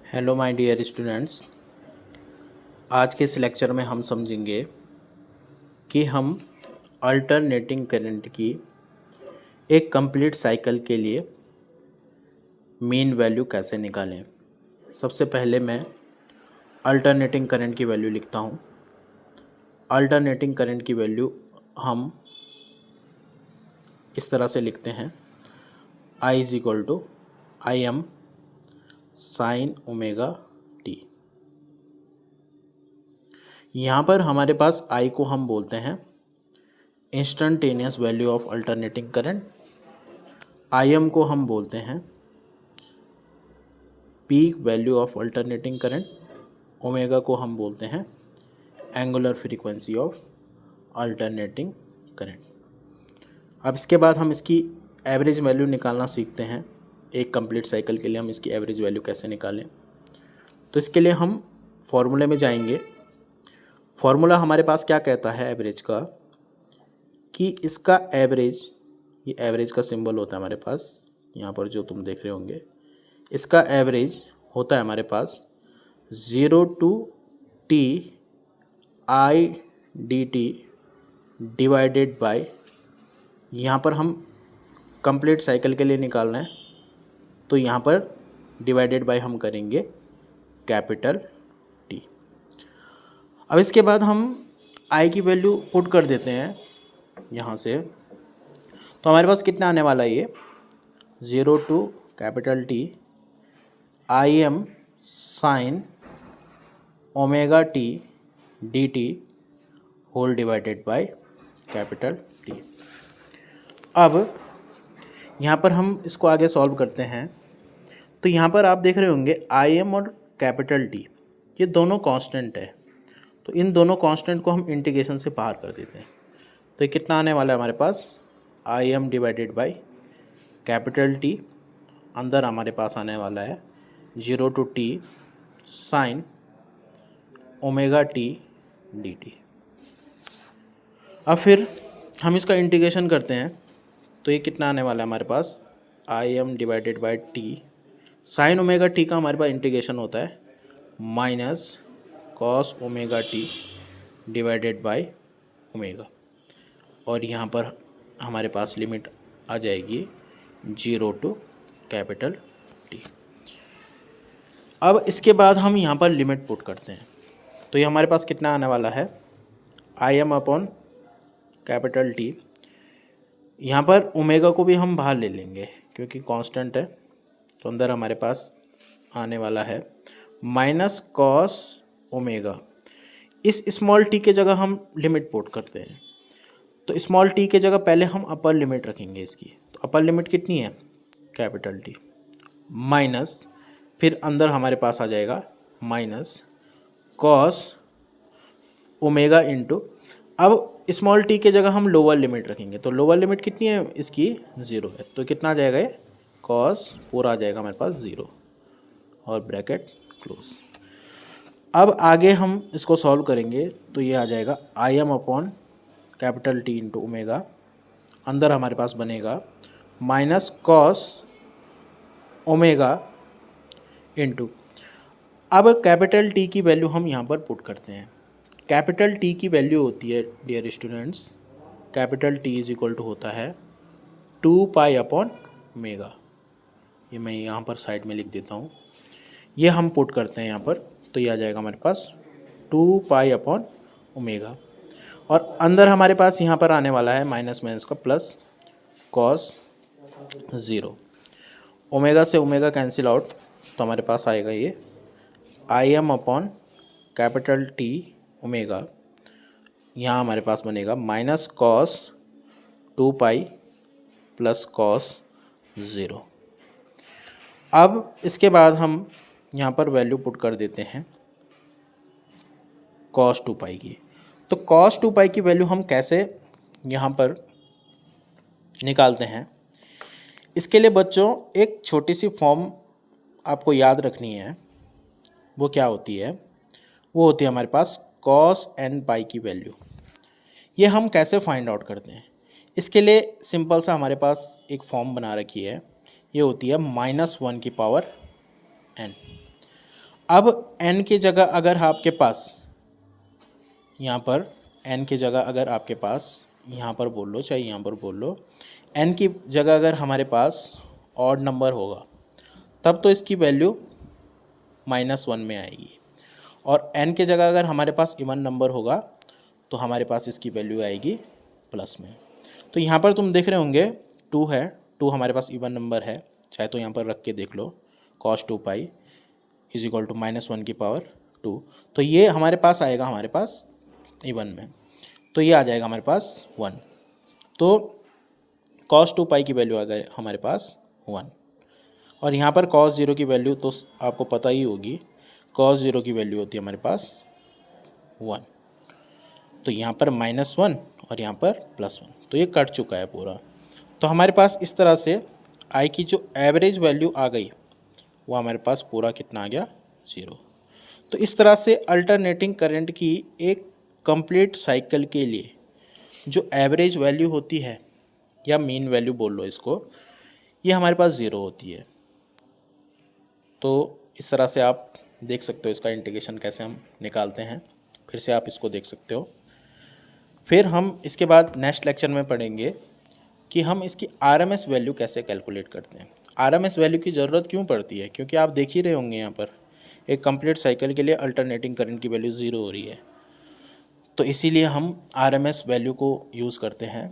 Hello my dear students. आज के इस लेक्चर में हम समझेंगे कि हम अल्टरनेटिंग करंट की एक कंप्लीट साइकिल के लिए मीन वैल्यू कैसे निकालें। सबसे पहले मैं अल्टरनेटिंग करंट की वैल्यू लिखता हूँ। अल्टरनेटिंग करंट की वैल्यू हम इस तरह से लिखते हैं, I is equal to I M sine omega t. यहाँ पर हमारे पास I को हम बोलते हैं instantaneous value of alternating current, IM को हम बोलते हैं peak value of alternating current, omega को हम बोलते हैं angular frequency of alternating current. अब इसके बाद हम इसकी एवरेज वैल्यू निकालना सीखते हैं। एक कंप्लीट साइकिल के लिए हम इसकी एवरेज वैल्यू कैसे निकालें, तो इसके लिए हम फॉर्मूले में जाएंगे। फॉर्मूला हमारे पास क्या कहता है एवरेज का, कि इसका एवरेज, ये एवरेज का सिंबल होता है हमारे पास यहाँ पर जो तुम देख रहे होंगे, इसका एवरेज होता है हमारे पास 0 to t I d t divided by, यहाँ पर हम कंप्लीट साइकिल के लिए निकालना है तो यहाँ पर डिवाइडेड बाय हम करेंगे कैपिटल टी। अब इसके बाद हम आई की वैल्यू पुट कर देते हैं यहाँ से, तो हमारे पास कितना आने वाला है, ये 0 to capital T I M sine omega T D t whole divided by capital T. अब यहाँ पर हम इसको आगे सॉल्व करते हैं, तो यहाँ पर आप देख रहे होंगे आई एम और कैपिटल टी ये दोनों कांस्टेंट है, तो इन दोनों कांस्टेंट को हम इंटीग्रेशन से बाहर कर देते हैं। तो ये कितना आने वाला है हमारे पास, I M divided by capital T, अंदर हमारे पास आने वाला है 0 to T sine omega T D T. अब फिर हम इसका इंटीग्रेशन करते हैं, तो ये कितना आने वाला है हमारे पास, I M divided by T sine omega T का हमारे पास इंटीग्रेशन होता है minus cos omega T divided by omega, और यहाँ पर हमारे पास लिमिट आ जाएगी 0 टू कैपिटल टी। अब इसके बाद हम यहाँ पर लिमिट पुट करते हैं, तो ये हमारे पास कितना आने वाला है, I am upon capital T, यहाँ पर ओमेगा को भी हम बाहर ले लेंगे क्योंकि कांस्टेंट है, तो अंदर हमारे पास आने वाला है माइनस कॉस ओमेगा। इस स्मॉल टी के जगह हम लिमिट पुट करते हैं, तो स्मॉल टी के जगह पहले हम अपर लिमिट रखेंगे इसकी, तो अपर लिमिट कितनी है, कैपिटल टी माइनस, फिर अंदर हमारे पास आ जाएगा माइनस कॉस ओमेगा इंटू, अब स्मॉल टी के जगह हम लोअर लिमिट रखेंगे, तो लोअर लिमिट कितनी है इसकी 0 है, तो कितना आ जाएगा ये कॉस पूरा आ जाएगा हमारे पास 0 और ब्रैकेट क्लोज। अब आगे हम इसको सॉल्व करेंगे, तो ये आ जाएगा I am upon capital T into omega, अंदर हमारे पास बनेगा माइनस कॉस ओमेगा इंटू, अब कैपिटल टी की वैल्यू हम यहाँ पर पुट करते हैं। कैपिटल टी की वैल्यू होती है dear students, capital T is equal to होता है 2 पाई अपॉन ओमेगा, ये मैं यहाँ पर साइड में लिख देता हूँ, ये हम पुट करते हैं यहाँ पर, तो ये आ जाएगा हमारे पास 2 पाई अपॉन ओमेगा, और अंदर हमारे पास यहाँ पर आने वाला है माइनस माइनस का प्लस कॉस 0, ओमेगा से ओमेगा कैंसिल आउट, तो हमारे पास आएगा ये I am upon capital T omega, यहाँ हमारे पास बनेगा minus cos 2 pi plus cos 0। अब इसके बाद हम यहाँ पर वैल्यू पुट कर देते हैं कॉस 2 पाई की, तो कॉस 2 पाई की वैल्यू हम कैसे यहाँ पर निकालते हैं, इसके लिए बच्चों एक छोटी सी फॉर्म आपको याद रखनी है। वो क्या होती है, वो होती है हमारे पास कॉस एन पाई की वैल्यू। ये हम कैसे फाइंड आउट करते हैं, इसके लिए सिंपल सा हमारे पास एक फॉर्म बना रखी है, ये होती है -1 की पावर n। अब n की जगह अगर आपके पास यहाँ पर n की जगह अगर आपके पास यहाँ पर बोल लो चाहे यहाँ पर बोल लो, n की जगह अगर हमारे पास ऑड नंबर होगा तब तो इसकी वैल्यू -1 में आएगी, और n की जगह अगर हमारे पास इवन नंबर होगा तो हमारे पास इसकी वैल्यू आएगी प्लस में। तो यहाँ पर तुम देख रहे होंगे 2 है, 2 हमारे पास इवन नंबर है, चाहे तो यहाँ पर रख के देख लो cos 2π इज इक्वल टू -1 की पावर 2। तो ये हमारे पास आएगा हमारे पास इवन में, तो ये आ जाएगा हमारे पास 1। तो cos 2π की वैल्यू आ गई हमारे पास 1, और यहाँ पर cos 0 की वैल्यू तो आपको पता ही होगी, cos 0 की वैल्यू होती है हमारे पास 1। तो यहाँ पर -1 और यहाँ पर +1, तो ये कट चुका है पूरा। तो हमारे पास इस तरह से I की जो एवरेज वैल्यू आ गई वो हमारे पास पूरा कितना आ गया 0। तो इस तरह से अल्टरनेटिंग करंट की एक कंप्लीट साइकिल के लिए जो एवरेज वैल्यू होती है या मीन वैल्यू बोल लो इसको, ये हमारे पास 0 होती है। तो इस तरह से आप देख सकते हो इसका इंटीग्रेशन कैसे हम निकालते हैं, फिर से आप इसको देख सकते हो। फिर हम इसके बाद नेक्स्ट लेक्चर में पढ़ेंगे कि हम इसकी आरएमएस वैल्यू कैसे कैलकुलेट करते हैं। आरएमएस वैल्यू की ज़रूरत क्यों पड़ती है, क्योंकि आप देख ही रहे होंगे यहाँ पर एक कंप्लीट साइकिल के लिए अल्टरनेटिंग करंट की वैल्यू 0 हो रही है, तो इसीलिए हम आरएमएस वैल्यू को यूज़ करते हैं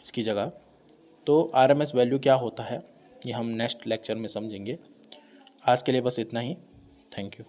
इसकी जगह। तो आरएमएस वैल्यू क्या होता है ये हम नेक्स्ट लेक्चर में समझेंगे। आज के लिए बस इतना ही। Thank you.